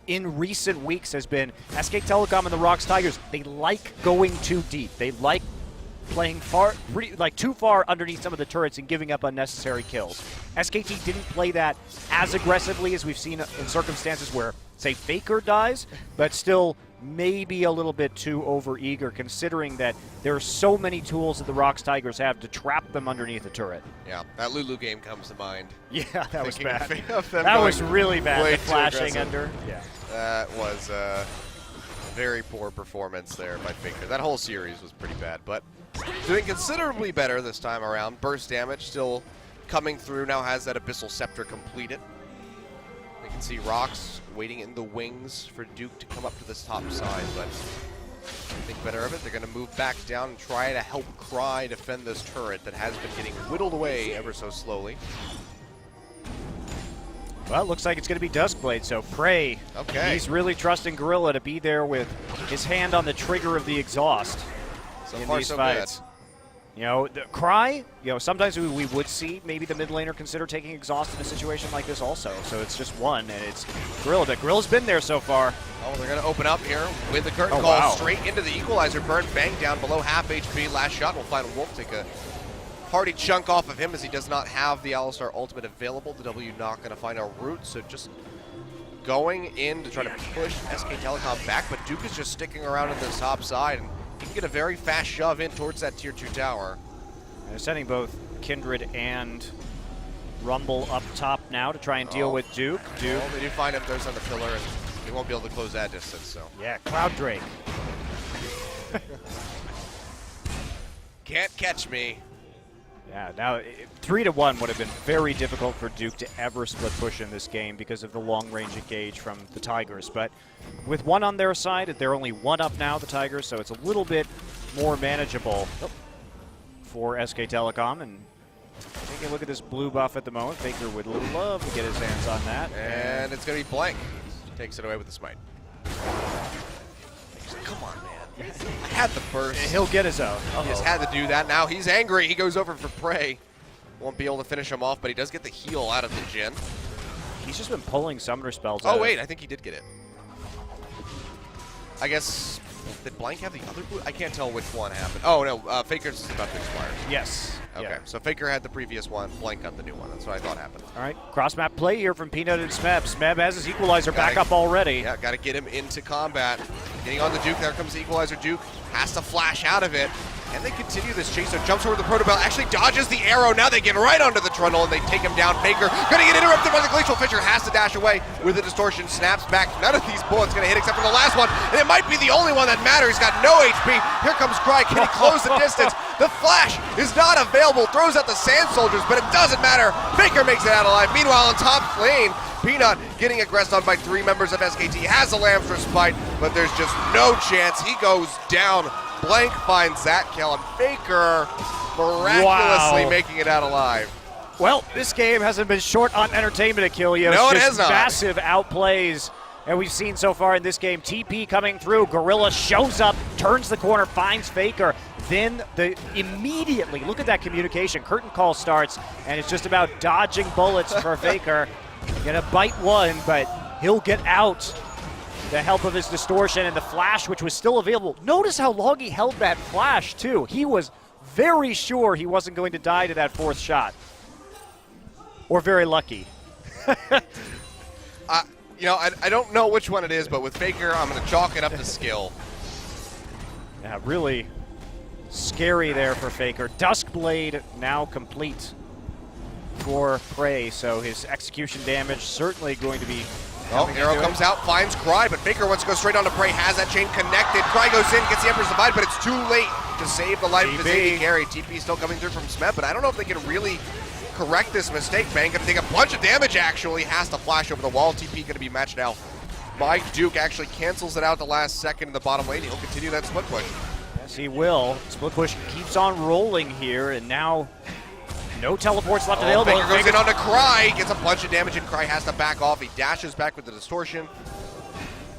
in recent weeks has been SK Telecom and the Rox Tigers. They like going too deep. They like playing too far underneath some of the turrets and giving up unnecessary kills. SKT didn't play that as aggressively as we've seen in circumstances where, say, Faker dies, but still maybe a little bit too over-eager, considering that there are so many tools that the Rox Tigers have to trap them underneath a turret. Yeah, that Lulu game comes to mind. Yeah, that was bad. That was really bad, the flashing under. Yeah. That was a very poor performance there by Faker. That whole series was pretty bad, but doing considerably better this time around. Burst damage still coming through, now has that Abyssal Scepter completed. You can see Rox waiting in the wings for Duke to come up to this top side, but think better of it. They're going to move back down and try to help Cry defend this turret that has been getting whittled away ever so slowly. Well, it looks like it's going to be Duskblade, so Prey. Okay. He's really trusting Gorilla to be there with his hand on the trigger of the exhaust so in far, these so fights. Good. You know, Cry, sometimes we would see maybe the mid laner consider taking exhaust in a situation like this also. So it's just one, and it's Gorilla. But Gorilla's been there so far. Oh, they're going to open up here with the curtain call straight into the Equalizer burn. Bang down below half HP. Last shot will find Wolf take a hearty chunk off of him as he does not have the Alistar ultimate available. The W not going to find a route, so just going in to try to push SK Telecom back. But Duke is just sticking around on this top side, and he can get a very fast shove in towards that tier 2 tower. They're sending both Kindred and Rumble up top now to try and deal with Duke. Well, they do find him. There's on the pillar, and they won't be able to close that distance. So yeah, Cloud Drake. Can't catch me. Yeah, now 3-1 would have been very difficult for Duke to ever split push in this game because of the long-range engage from the Tigers. But with one on their side, they're only one up now, the Tigers, so it's a little bit more manageable for SK Telecom. And taking a look at this blue buff at the moment, Faker would love to get his hands on that. And it's going to be Blank. Takes it away with the smite. Come on, man. I had the burst. He'll get his own. He just had to do that. Now he's angry. He goes over for Prey. Won't be able to finish him off, but he does get the heal out of the Jhin. He's just been pulling summoner spells Oh, out. wait. I think he did get it. I guess, did Blank have the other blue? I can't tell which one happened. Oh, no. Faker's is about to expire. Yes. Okay, Yeah. so Faker had the previous one. Blank got the new one. That's what I thought happened. All right. Cross-map play here from Peanut and Smeb. Smeb has his equalizer back up already. Yeah, got to get him into combat. Getting on the Duke. There comes the equalizer. Duke has to flash out of it. And they continue this chase. So jumps over the Protobell. Actually dodges the arrow. Now they get right onto the Trundle and they take him down. Faker going to get interrupted by the Glacial Fissure. Has to dash away with the distortion. Snaps back. None of these bullets going to hit except for the last one. And it might be the only one that matters. He's got no HP. Here comes Cry. Can he close the distance? The flash is not available. Throws out the Sand Soldiers, but it doesn't matter. Faker makes it out alive. Meanwhile, on top lane, Peanut getting aggressed on by 3 members of SKT. Has a Lamb's Respite, but there's just no chance. He goes down. Blank finds that kill, and Faker miraculously making it out alive. Well, this game hasn't been short on entertainment, Achilles. No, it just has not. Massive outplays. And we've seen so far in this game, TP coming through. Gorilla shows up, turns the corner, finds Faker. Then immediately, look at that communication. Curtain call starts, and it's just about dodging bullets for Faker. Gonna bite one, but he'll get out. The help of his distortion and the flash, which was still available. Notice how long he held that flash, too. He was very sure he wasn't going to die to that 4th shot. Or very lucky. I don't know which one it is, but with Faker, I'm going to chalk it up to skill. Yeah, really scary there for Faker. Duskblade now complete for Prey, so his execution damage certainly going to be. Oh, arrow comes out, finds Cry, but Faker wants to go straight on to Prey, has that chain connected. Cry goes in, gets the Emperor's Divide, but it's too late to save the life of his AD carry. TP still coming through from Smeb, but I don't know if they can really correct this mistake. Bang gonna take a bunch of damage, actually. Has to flash over the wall. TP gonna be matched now. Mike Duke actually cancels it out the last second in the bottom lane. He'll continue that split push. Yes, he will. Split push keeps on rolling here, and now no teleports left available. Faker goes in on to Cry, gets a bunch of damage, and Cry has to back off. He dashes back with the distortion.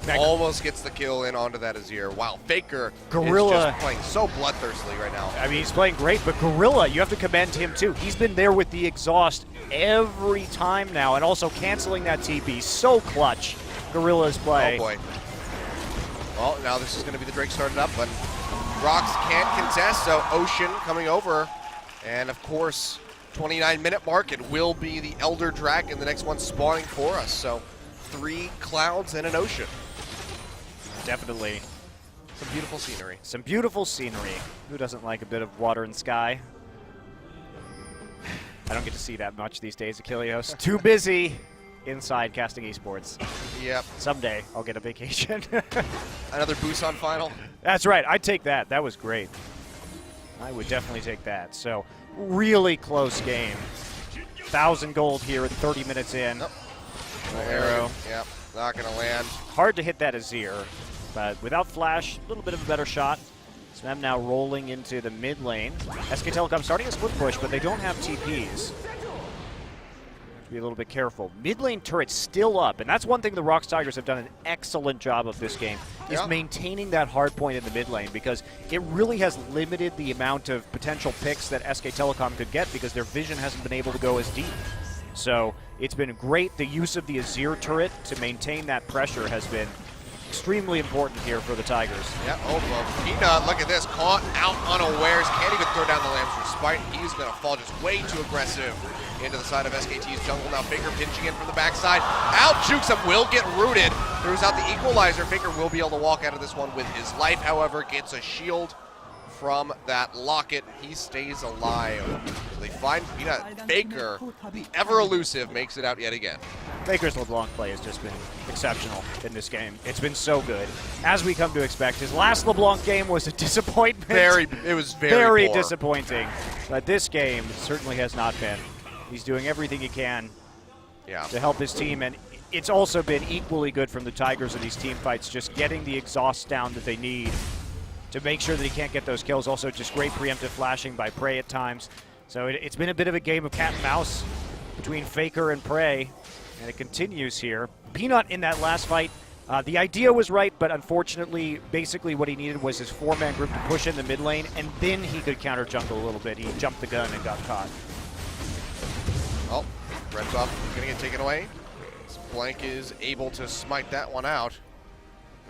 Almost gets the kill in onto that Azir. Wow, Faker is just playing so bloodthirstily right now. I mean, he's playing great, but Gorilla, you have to commend him too. He's been there with the exhaust every time now, and also canceling that TP. So clutch, Gorilla's play. Oh boy. Well, now this is going to be the Drake started up, but Rox can't contest, so Ocean coming over. And of course, 29-minute mark, it will be the Elder Dragon, the next one spawning for us. So 3 clouds and an ocean. Definitely. Some beautiful scenery. Some beautiful scenery. Who doesn't like a bit of water and sky? I don't get to see that much these days, Achilles. Too busy inside casting esports. Yep. Someday I'll get a vacation. Another Busan final. That's right. I'd take that. That was great. I would definitely take that. So, really close game. 1,000 gold here at 30 minutes in. Nope. Arrow. Yep. Not going to land. Hard to hit that Azir, but without flash, a little bit of a better shot. Smeb now rolling into the mid lane. SK Telecom starting a split push, but they don't have TPs. Be a little bit careful. Mid lane turret still up, and that's one thing the Rox Tigers have done an excellent job of this game, is maintaining that hard point in the mid lane, because it really has limited the amount of potential picks that SK Telecom could get because their vision hasn't been able to go as deep. So it's been great. The use of the Azir turret to maintain that pressure has been extremely important here for the Tigers. Yeah, oh, well, Peanut, look at this, caught out unawares, can't even throw down the Lamb's Respite. He's going to fall just way too aggressive into the side of SKT's jungle. Now Faker pinching in from the backside. Out jukes him, will get rooted. Throws out the equalizer. Faker will be able to walk out of this one with his life, however, gets a shield from that locket. He stays alive. So they find Peanut. Faker, the ever elusive, makes it out yet again. Faker's LeBlanc play has just been exceptional in this game. It's been so good, as we come to expect. His last LeBlanc game was a disappointment. It was very poor. Disappointing. But this game certainly has not been. He's doing everything he can to help his team, and it's also been equally good from the Tigers in these team fights, just getting the exhaust down that they need to make sure that he can't get those kills. Also, just great preemptive flashing by Prey at times. So it's been a bit of a game of cat and mouse between Faker and Prey, and it continues here. Peanut in that last fight The idea was right, but unfortunately, basically what he needed was his 4-man group to push in the mid lane, and then he could counter jungle a little bit. He jumped the gun and got caught. Oh, red buff gonna get taken away. Blank is able to smite that one out.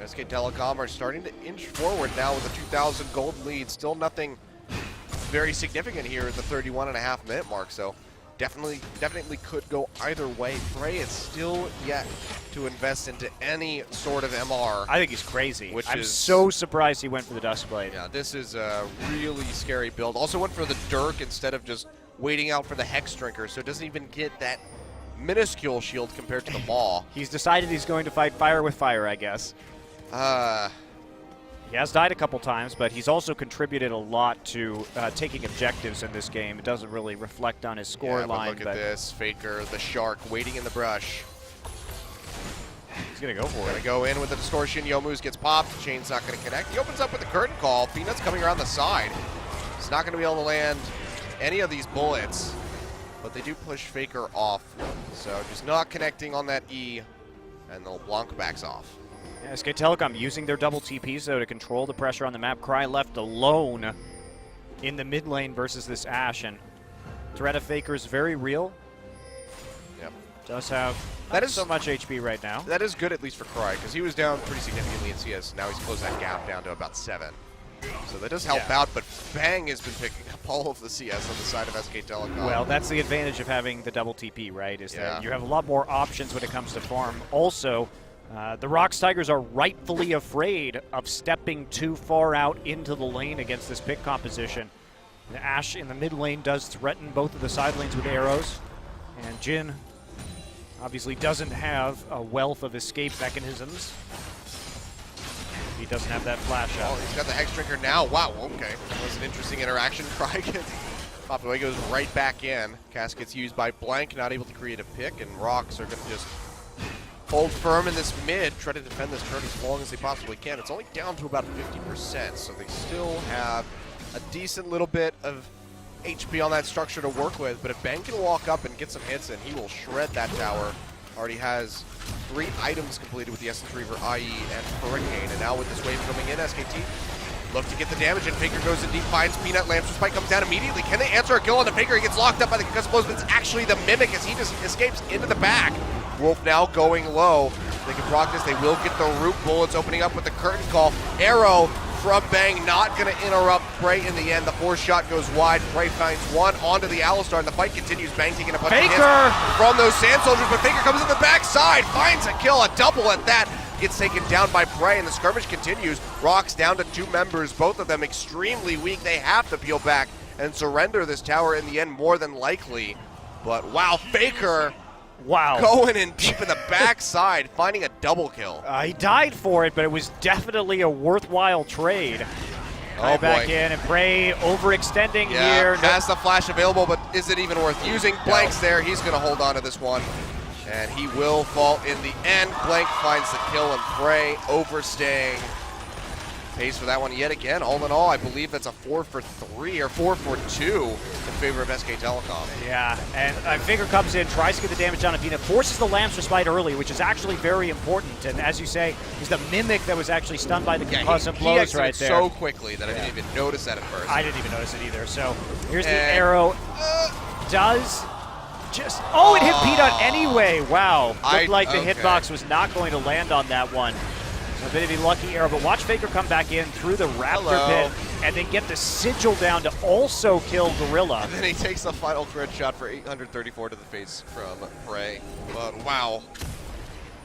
SK Telecom are starting to inch forward now with a 2,000 gold lead. Still nothing very significant here at the 31.5-minute mark, so definitely could go either way. Frey is still yet to invest into any sort of MR. I think he's crazy. I'm is so surprised he went for the Duskblade. Yeah, this is a really scary build. Also went for the Dirk instead of just waiting out for the Hex Drinker, so it doesn't even get that minuscule shield compared to the Maw. He's decided he's going to fight fire with fire, I guess. He has died a couple times, but he's also contributed a lot to taking objectives in this game. It doesn't really reflect on his score line. Look at this. Faker, the Shark, waiting in the brush. He's going to go for it. Going to go in with the distortion. Yomu's gets popped. Chain's not going to connect. He opens up with the curtain call. Peanut's coming around the side. He's not going to be able to land any of these bullets, but they do push Faker off. So just not connecting on that E, and the LeBlanc backs off. Yeah, SK Telecom using their double TPs, though, to control the pressure on the map. Cry left alone in the mid lane versus this Ashe, and threat of Faker is very real. Yep. Does have not so much HP right now. That is good, at least for Cry, because he was down pretty significantly in CS. Now he's closed that gap down to about 7. So that does help out, but Bang has been picking up all of the CS on the side of SK Telecom. Well, that's the advantage of having the double TP, right? Is that you have a lot more options when it comes to farm. Also, the Rox Tigers are rightfully afraid of stepping too far out into the lane against this pick composition. The Ashe in the mid lane does threaten both of the side lanes with arrows, and Jhin obviously doesn't have a wealth of escape mechanisms. He doesn't have that flash out. Oh, he's got the Hex Drinker now. Wow, okay. That was an interesting interaction. Cry gets popped away, goes right back in. Cast gets used by Blank, not able to create a pick, and Rox are going to just hold firm in this mid, try to defend this turn as long as they possibly can. It's only down to about 50%, so they still have a decent little bit of HP on that structure to work with, but if Bang can walk up and get some hits in, he will shred that tower. Already has 3 items completed with the Essence Reaver, IE, and Hurricane, and now with this wave coming in, SKT look to get the damage, and Faker goes in deep, finds Peanut, Lancer Spike comes down immediately. Can they answer a kill on the Faker? He gets locked up by the concussive blows, but it's actually the Mimic as he just escapes into the back. Wolf now going low. They can proc this. They will get the root bullets opening up with the curtain call. Arrow from Bang, not going to interrupt Prey in the end. The 4th shot goes wide. Prey finds one onto the Alistar, and the fight continues. Bang taking a bunch of hits from those Sand Soldiers, but Faker comes in the backside, finds a kill, a double at that. Gets taken down by Prey, and the skirmish continues. Rox down to 2 members, both of them extremely weak. They have to peel back and surrender this tower in the end, more than likely. But wow, Faker going in deep in the backside, finding a double kill. He died for it, but it was definitely a worthwhile trade. Back in, and Prey overextending here. Has the flash available, but is it even worth using? Blank's there. He's going to hold on to this one, and he will fall in the end. Blank finds the kill, and Prey overstaying. Pays for that one yet again. All in all, I believe that's a 4 for 3 or 4 for 2 in favor of SK Telecom. Yeah, and Faker comes in, tries to get the damage on Avina, forces the Lancer Spite early, which is actually very important. And as you say, he's the Mimic that was actually stunned by the concussive blows right there. So quickly that I didn't even notice that at first. I didn't even notice it either. So here's the arrow. Does just it hit Peanut anyway. Wow, looked like the hitbox was not going to land on that one. A bit of a lucky arrow, but watch Faker come back in through the Raptor pit and then get the Sigil down to also kill Gorilla. And then he takes the final thread shot for 834 to the face from Prey. But wow,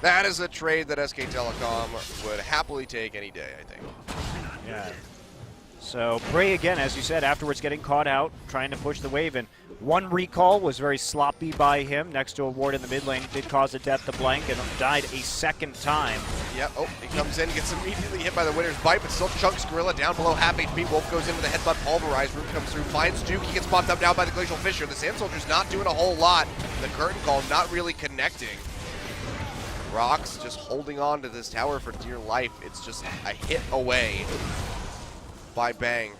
that is a trade that SK Telecom would happily take any day, I think. Yeah. So Prey again, as you said, afterwards getting caught out, trying to push the wave in. One recall was very sloppy by him next to a ward in the mid lane. Did cause a death to Blank and died a 2nd time. Yep, he comes in, gets immediately hit by the Winner's Bite, but still chunks Gorilla down below half HP. Wolf goes in with a headbutt pulverize. Root comes through, finds Duke. He gets popped up now by the Glacial Fissure. The Sand Soldier's not doing a whole lot. The curtain call not really connecting. Rox just holding on to this tower for dear life. It's just a hit away by Bang.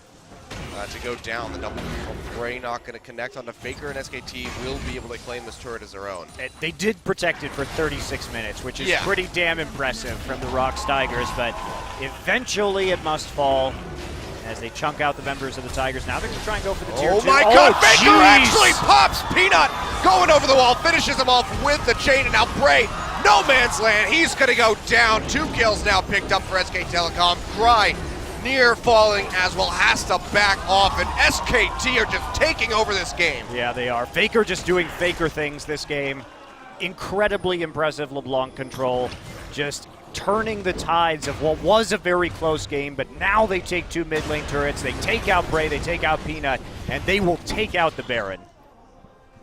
to go down. The double from Bray not going to connect onto Faker, and SKT will be able to claim this turret as their own. They did protect it for 36 minutes, which is pretty damn impressive from the Rox Tigers, but eventually it must fall as they chunk out the members of the Tigers. Now they're going to try and go for the tier 2. Oh my god, Faker actually pops Peanut, going over the wall, finishes him off with the chain, and now Bray, no man's land, he's going to go down. 2 kills now picked up for SK Telecom. Dry near falling as well, has to back off, and SKT are just taking over this game. Yeah, they are. Faker just doing Faker things this game. Incredibly impressive LeBlanc control, just turning the tides of what was a very close game, but now they take 2 mid lane turrets, they take out Bray, they take out Peanut, and they will take out the Baron.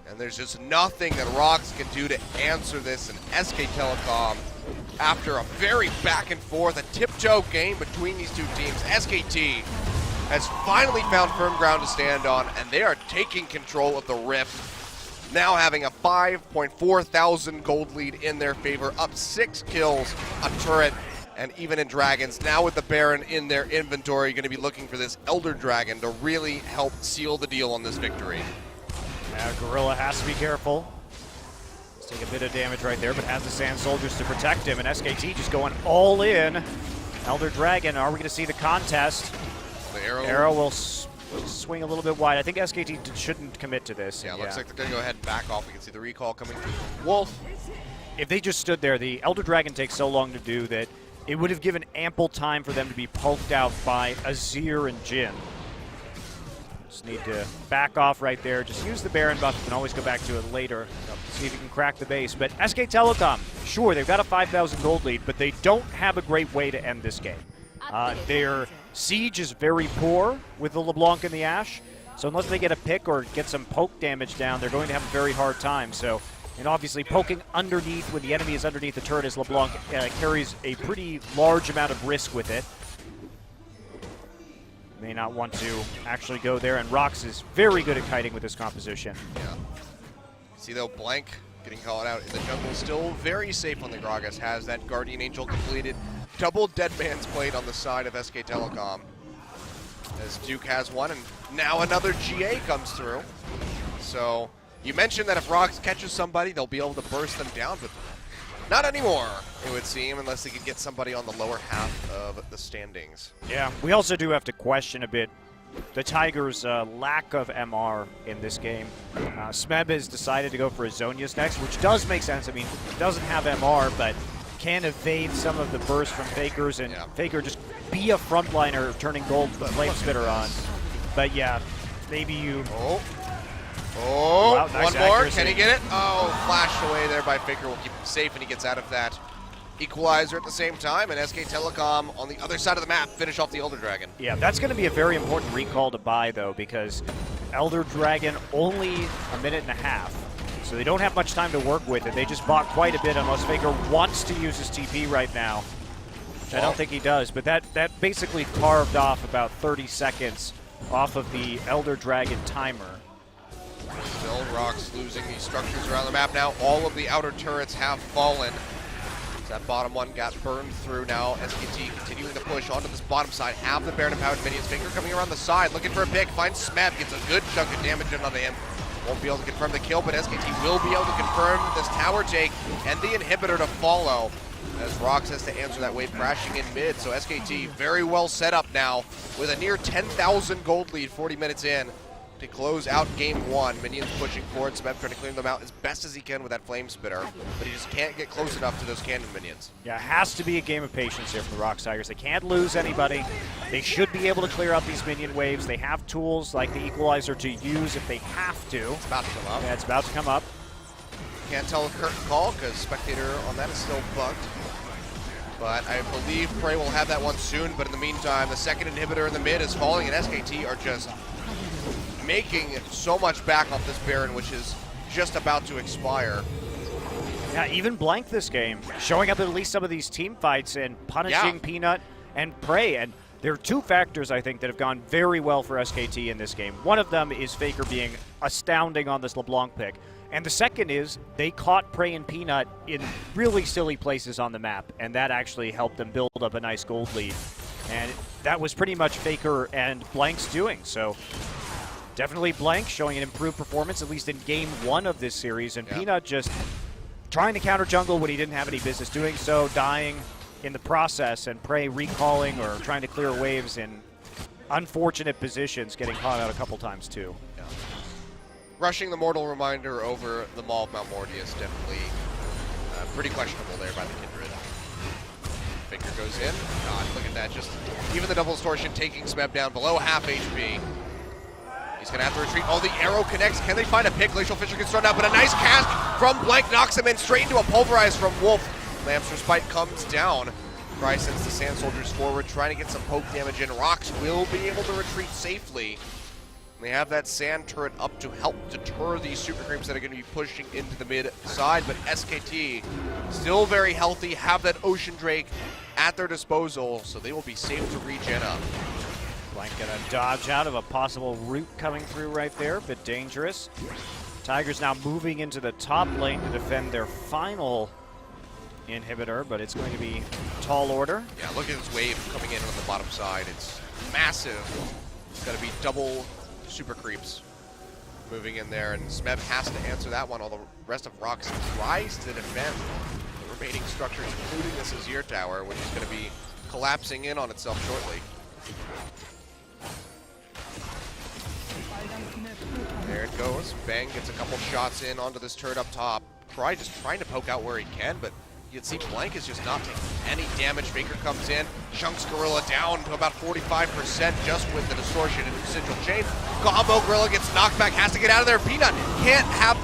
And there's just nothing that Rox can do to answer this, and SK Telecom, after a very back and forth, a tiptoe game between these two teams, SKT has finally found firm ground to stand on, and they are taking control of the Rift, now having a 5.4 thousand gold lead in their favor, up 6 kills, a turret, and even in Dragons. Now with the Baron in their inventory, you're going to be looking for this Elder Dragon to really help seal the deal on this victory. Now Gorilla has to be careful. Take a bit of damage right there, but has the Sand Soldiers to protect him, and SKT just going all in. Elder Dragon, are we going to see the contest? The arrow will swing a little bit wide. I think SKT shouldn't commit to this. Yeah, looks like they're going to go ahead and back off. We can see the recall coming through Wolf. If they just stood there, the Elder Dragon takes so long to do that it would have given ample time for them to be poked out by Azir and Jhin. Just need to back off right there. Just use the Baron buff. You can always go back to it later. See if you can crack the base. But SK Telecom, sure, they've got a 5,000 gold lead, but they don't have a great way to end this game. Their siege is very poor with the LeBlanc and the Ashe. So unless they get a pick or get some poke damage down, they're going to have a very hard time. So, and obviously poking underneath when the enemy is underneath the turret as LeBlanc carries a pretty large amount of risk with it. May not want to actually go there, and Rox is very good at kiting with this composition. Yeah. See though, Blank getting called out in the jungle, still very safe on the Gragas, has that Guardian Angel completed. Double dead man's played on the side of SK Telecom, as Duke has one, and now another GA comes through. So you mentioned that if Rox catches somebody, they'll be able to burst them down, but not anymore, it would seem, unless they could get somebody on the lower half of the standings. Yeah, we also do have to question a bit the Tigers' lack of MR in this game. Smeb has decided to go for Azonius next, which does make sense. I mean, doesn't have MR, but can evade some of the burst from Fakers, and Faker just be a frontliner turning gold flame spitter on. But yeah, maybe you... Oh, wow, nice one more. accuracy. Can he get it? Oh, flashed away there by Faker. Will keep him safe, and he gets out of that equalizer at the same time. And SK Telecom on the other side of the map finish off the Elder Dragon. Yeah, that's going to be a very important recall to buy, though, because Elder Dragon only a minute and a half. So they don't have much time to work with it. They just bought quite a bit unless Faker wants to use his TP right now. Which I don't think he does, but that basically carved off about 30 seconds off of the Elder Dragon timer. Still Rox losing these structures around the map now. All of the outer turrets have fallen. That bottom one got burned through now. SKT continuing to push onto this bottom side. Have the Baron empowered minions. Faker coming around the side, looking for a pick. Finds Smeb, gets a good chunk of damage in on him. Won't be able to confirm the kill, but SKT will be able to confirm this tower take and the inhibitor to follow, as Rox has to answer that wave crashing in mid. So SKT very well set up now with a near 10,000 gold lead 40 minutes in to close out game one. Minions pushing forward, Smeb trying to clear them out as best as he can with that flame spitter, but he just can't get close enough to those cannon minions. Yeah, it has to be a game of patience here from the Rox Tigers. They can't lose anybody. They should be able to clear out these minion waves. They have tools like the equalizer to use if they have to. It's about to come up. Yeah, it's about to come up. Can't tell the curtain call because Spectator on that is still bugged. But I believe Prey will have that one soon, but in the meantime, the second inhibitor in the mid is falling, and SKT are just making so much back off this Baron, which is just about to expire. Yeah, even Blank this game, showing up at least some of these team fights and punishing Peanut and Prey. And there are two factors, I think, that have gone very well for SKT in this game. One of them is Faker being astounding on this LeBlanc pick. And the second is they caught Prey and Peanut in really silly places on the map, and that actually helped them build up a nice gold lead. And that was pretty much Faker and Blank's doing. So definitely Blank showing an improved performance, at least in game 1 of this series. And Peanut just trying to counter jungle when he didn't have any business doing so, dying in the process, and Prey recalling or trying to clear waves in unfortunate positions, getting caught out a couple times too. Yeah. Rushing the Mortal Reminder over the Maul of Mount Mortius, definitely pretty questionable there by the Kindred. Faker goes in. God, look at that. Just even the double distortion taking Smeb down below half HP. He's going to have to retreat. Oh, the arrow connects. Can they find a pick? Glacial Fisher gets thrown out, but a nice cast from Blank knocks him in straight into a pulverize from Wolf. Lamb's Respite comes down. Cry sends the Sand Soldiers forward, trying to get some poke damage in. Rox will be able to retreat safely. They have that sand turret up to help deter these Super Creeps that are going to be pushing into the mid side, but SKT still very healthy, have that Ocean Drake at their disposal, so they will be safe to regen up. Blank gonna dodge out of a possible root coming through right there, a bit dangerous. Tigers now moving into the top lane to defend their final inhibitor, but it's going to be tall order. Yeah, look at this wave coming in on the bottom side. It's massive. It's going to be double Super Creeps moving in there, and Smeb has to answer that one, while the rest of Rox tries to defend the remaining structures, including this Azir Tower, which is going to be collapsing in on itself shortly. There it goes. Bang gets a couple shots in onto this turret up top. Cry just trying to poke out where he can, but you can see Blank is just not taking any damage. Faker comes in, chunks Gorilla down to about 45% just with the distortion and Sigil Chain. Combo Gorilla gets knocked back, has to get out of there. Peanut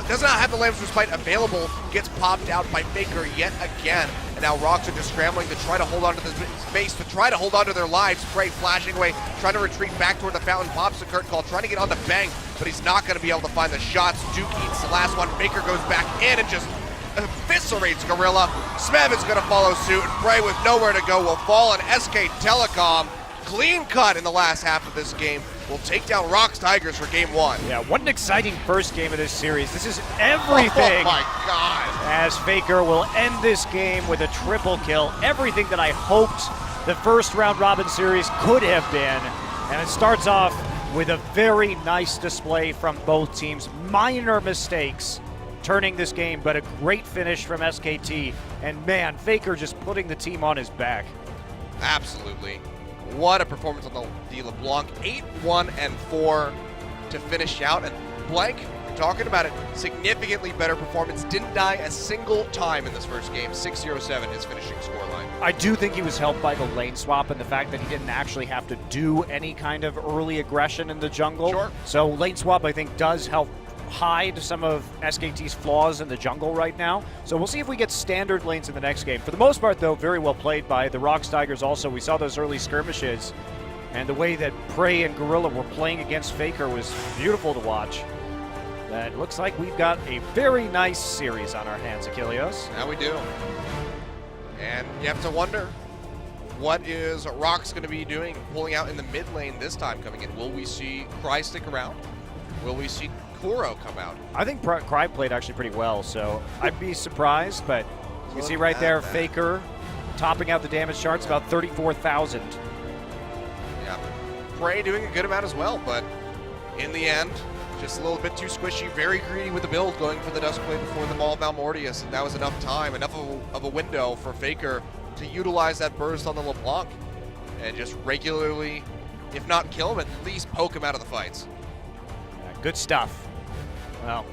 does not have the Lamb's Respite available, gets popped out by Faker yet again. And now Rox are just scrambling to try to hold on to this space, to try to hold on to their lives. Prey flashing away, trying to retreat back toward the fountain, pops the curtain call, trying to get on the Bang, but he's not going to be able to find the shots. Duke eats the last one. Faker goes back in and just eviscerates Gorilla. Smeb is going to follow suit, and Prey with nowhere to go will fall, and SK Telecom, clean cut in the last half of this game, will take down Rox Tigers for game 1. Yeah, what an exciting first game of this series. This is everything. Oh my God. As Faker will end this game with a triple kill. Everything that I hoped the first round robin series could have been. And it starts off with a very nice display from both teams. Minor mistakes turning this game, but a great finish from SKT. And man, Faker just putting the team on his back. Absolutely. What a performance on the LeBlanc. 8-1-4 to finish out. And Blank, talking about it, significantly better performance. Didn't die a single time in this first game. 6-0-7 his finishing scoreline. I do think he was helped by the lane swap and the fact that he didn't actually have to do any kind of early aggression in the jungle. Sure. So lane swap, I think, does help hide some of SKT's flaws in the jungle right now. So we'll see if we get standard lanes in the next game. For the most part, though, very well played by the Rox Tigers also. We saw those early skirmishes, and the way that Prey and Gorilla were playing against Faker was beautiful to watch. That looks like we've got a very nice series on our hands, Achilleos. Now we do. And you have to wonder, what is Rox going to be doing, pulling out in the mid lane this time coming in? Will we see Cry stick around? Will we see Kuro come out? I think Cry played actually pretty well, so I'd be surprised, but you can see right there, Faker topping out the damage charts, about 34,000. Yeah, Prey doing a good amount as well, but in the end, just a little bit too squishy, very greedy with the build, going for the Duskblade before the Maul of Mount Mortius, and that was enough time, enough of a window for Faker to utilize that burst on the LeBlanc and just regularly, if not kill him, at least poke him out of the fights. Yeah, good stuff. Well,